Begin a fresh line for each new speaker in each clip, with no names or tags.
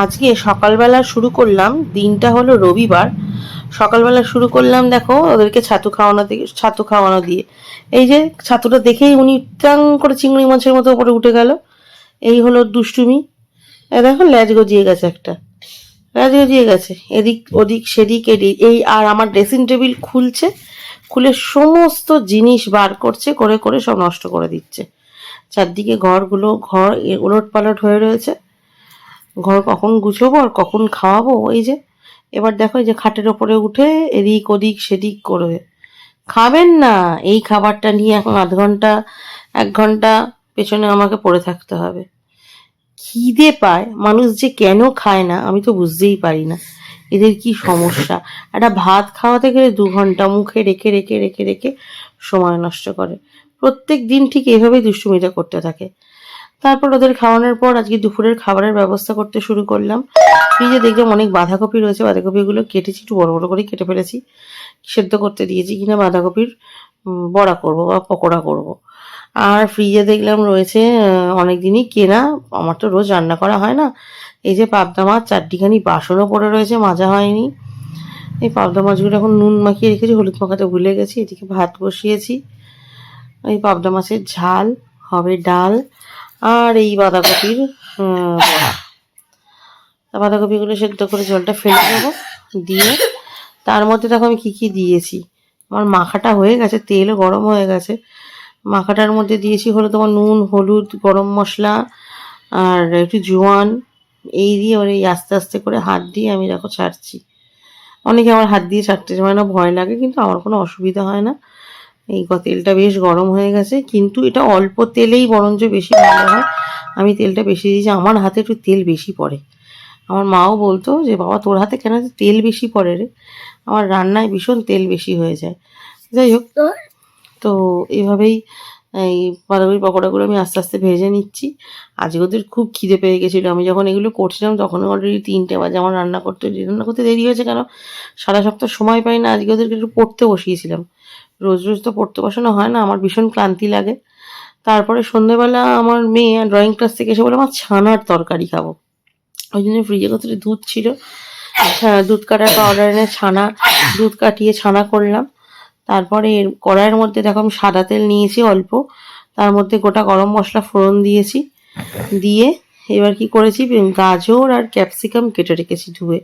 আজকে সকালবেলা শুরু করলাম, দিনটা হলো রবিবার। সকালবেলা শুরু করলাম, দেখো ওদেরকে ছাতু খাওয়ানো দিয়ে। এই যে ছাতুটা দেখেই উনি টাং করে চিংড়ি মাছের মতো উপরে উঠে গেল। এই হলো দুষ্টুমি। দেখো ল্যাজ গজিয়ে গেছে, একটা ল্যাজ গজিয়ে গেছে, এদিক ওদিক সেদিক এদিক। এই আর আমার ড্রেসিং টেবিল খুলছে, খুলে সমস্ত জিনিস বার করছে, করে করে সব নষ্ট করে দিচ্ছে। চারদিকে ঘর ওলট পালট হয়ে রয়েছে। ঘর কখন গুছোবো আর কখন খাওয়াবো। এই যে এবার দেখো, এই যে খাটের ওপরে উঠে এদিক ওদিক সেদিক করবে। খাবেন না, এই খাবারটা নিয়ে এখন আধ ঘন্টা 1 ঘন্টা পেছনে আমাকে পড়ে থাকতে হবে। খিদে পায়, মানুষ যে কেন খায় না আমি তো বুঝতেই পারি না। এদের কি সমস্যা? একটা ভাত খাওয়াতে গেলে 2 ঘন্টা মুখে রেখে রেখে রেখে রেখে সময় নষ্ট করে। প্রত্যেক দিন ঠিক এইভাবেই দুষ্টুমিটা করতে থাকে। তারপর ওদের খাওয়ানোর পর আজকে দুপুরের খাবারের ব্যবস্থা করতে শুরু করলাম। ফ্রিজে দেখলাম অনেক বাঁধাকপি রয়েছে, বাঁধাকপিগুলো কেটেছি, একটু বড় বড় করে কেটে ফেলেছি। সেদ্ধ করতে দিয়েছি কিনা বাঁধাকপির বড়া করব বা পকোড়া করব। আর ফ্রিজে দেখলাম রয়েছে অনেক দিনই কেনা, আমার তো রোজ রান্না করা হয় না, এই যে পাবদা মাছ 4টিখানি বাসনও পড়ে রয়েছে, মাজা হয়নি। এই পাবদা মাছগুলো এখন নুন মাখিয়ে রেখেছি, হলুদ মাখাতে ভুলে গেছি। এদিকে ভাত বসিয়েছি, এই পাবদা মাছের ঝাল হবে, ডাল আর এই বাঁধাকপির বড়া। বাঁধাকপিগুলো সেদ্ধ করে জলটা ফেলে দেবো, দিয়ে তার মধ্যে দেখো আমি কি কি দিয়েছি। আমার মাখাটা হয়ে গেছে, তেলও গরম হয়ে গেছে। মাখাটার মধ্যে দিয়েছি হলো তোমার নুন, হলুদ, গরম মশলা আর একটু জোয়ান। এই দিয়ে এবার এই আস্তে আস্তে করে হাত দিয়ে আমি দেখো ছাড়ছি। অনেকে আমার হাত দিয়ে ছাড়তে চায় না, ভয় লাগে, কিন্তু আমার কোনো অসুবিধা হয় না। এই তেলটা বেশ গরম হয়ে গেছে, কিন্তু এটা অল্প তেলেই বরঞ্চ বেশি ভালো হয়। আমি তেলটা বেশি দিয়েছি, আমার হাতে একটু তেল বেশি পড়ে। আমার মাও বলতো যে বাবা তোর হাতে কেন তেল বেশি পড়ে রে, আমার রান্নায় ভীষণ তেল বেশি হয়ে যায়। যাই হোক, তো এইভাবেই এই বাঁধাকপির পকোড়াগুলো আমি আস্তে আস্তে ভেজে নিচ্ছি। আজকে ওদের খুব খিদে পেয়ে গেছিলো, আমি যখন এগুলো করছিলাম তখন অলরেডি 3টে বাজে। আমার রান্না করতে দেরি হয়েছে কেন, সারা সপ্তাহ সময় পাই না। আজকে ওদেরকে একটু পড়তে বসিয়েছিলাম, রোজ রোজ তো পড়তে বসানো হয় না, আমার ভীষণ ক্লান্তি লাগে। তারপরে সন্ধ্যেবেলা আমার মেয়ে ড্রয়িং ক্লাস থেকে এসে বলে আমার ছানার তরকারি খাবো। ওই জন্য ফ্রিজে কতটা দুধ ছিল, দুধ কাটার পাউডার এনে দুধ কাটিয়ে ছানা করলাম। তারপরে কড়াইয়ের মধ্যে দেখো আমি সাদা তেল নিয়েছি অল্প, তার মধ্যে গোটা গরম মশলা ফোড়ন দিয়েছি। দিয়ে এবার কি করেছি, গাজর আর ক্যাপসিকাম কেটে রেখেছি ধুয়ে,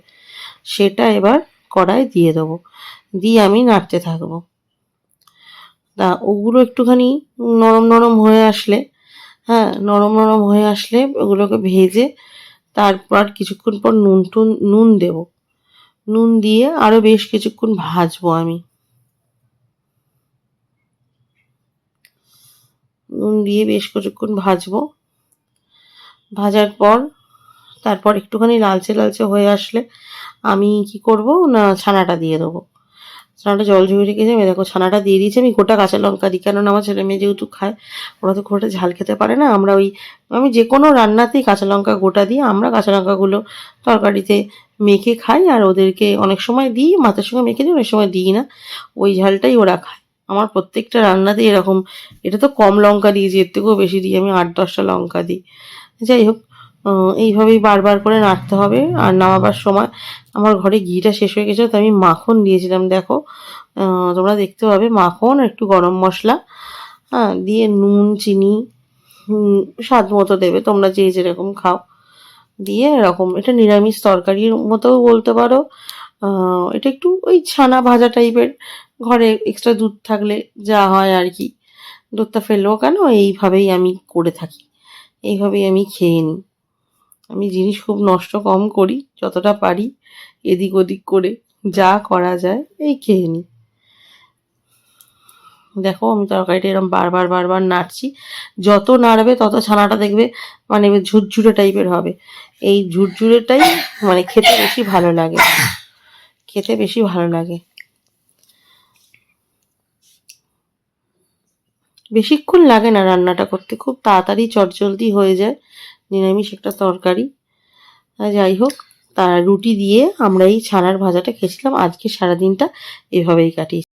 সেটা এবার কড়াই দিয়ে দেবো, দিয়ে আমি নাড়তে থাকবো। তা ওগুলো একটুখানি নরম নরম হয়ে আসলে, নরম নরম হয়ে আসলে ওগুলোকে ভেজে তারপর কিছুক্ষণ পর নুন দেব। নুন দিয়ে আরও বেশ কিছুক্ষণ ভাজবো আমি। নুন দিয়ে বেশ কিছুক্ষণ ভাজবো। ভাজার পর তারপর একটুখানি লালচে লালচে হয়ে আসলে আমি কি করব না, ছানাটা দিয়ে দেবো। ছানাটা জল ঝরিয়ে রেখেছি, আমি দেখো ছানাটা দিয়ে দিয়েছি। আমি গোটা কাঁচা লঙ্কা দিই, কেননা আমার ছেলে মেয়ে যেহেতু খায়, ওরা তো খুব একটা ঝাল খেতে পারে না। আমি যে কোনো রান্নাতেই কাঁচা লঙ্কা গোটা দিই। আমরা কাঁচা লঙ্কাগুলো তরকারিতে মেখে খাই, আর ওদেরকে অনেক সময় দিই, মাছের সঙ্গে মেখে দিই, অনেক সময় দিই না, ওই ঝালটাই ওরা খায়। আমার প্রত্যেকটা রান্নাতেই এরকম। এটা তো কম লঙ্কা দিয়েছি, এর থেকেও বেশি দিই, আমি 8-10টা লঙ্কা দিই। যাই হোক, এইভাবেই বারবার করে নাড়তে হবে। আর নামাবার সময় আমার ঘরে ঘিটা শেষ হয়ে গেছিলো, তো আমি মাখন দিয়েছিলাম। দেখো তোমরা দেখতে পাবে, মাখন একটু গরম মশলা দিয়ে নুন চিনি স্বাদ মতো দেবে, তোমরা যে যেরকম খাও দিয়ে এরকম। এটা নিরামিষ তরকারির মতোও বলতে পারো। এটা একটু ওই ছানা ভাজা টাইপের, ঘরে এক্সট্রা দুধ থাকলে যা হয় আর কি, দুধটা ফেললেও কেন, এইভাবেই আমি করে থাকি, এইভাবেই আমি খেয়ে নিই। আমি জিনিস খুব নষ্ট কম করি, যতটা পারি এদিক ওদিক করে যা করা যায় এই খেয়ে নিই। দেখো আমি তরকারিটা এরকম বারবার বারবার নাড়ছি, যত নাড়বে তত ছানাটা দেখবে মানে ঝুরঝুরে টাইপের হবে। এই ঝুরঝুরেটাই মানে খেতে বেশি ভালো লাগে, খেতে বেশি ভালো লাগে। বেশিক্ষণ লাগে না রান্নাটা করতে, খুব তাড়াতাড়ি চটজলদি হয়ে যায়, নিরামিষ একটা তরকারি। যাই হোক, রুটি দিয়ে আমরা এই ছানার ভাজাটা খেয়েছিলাম। আজকে সারাদিনটা এভাবেই কাটিয়েছি।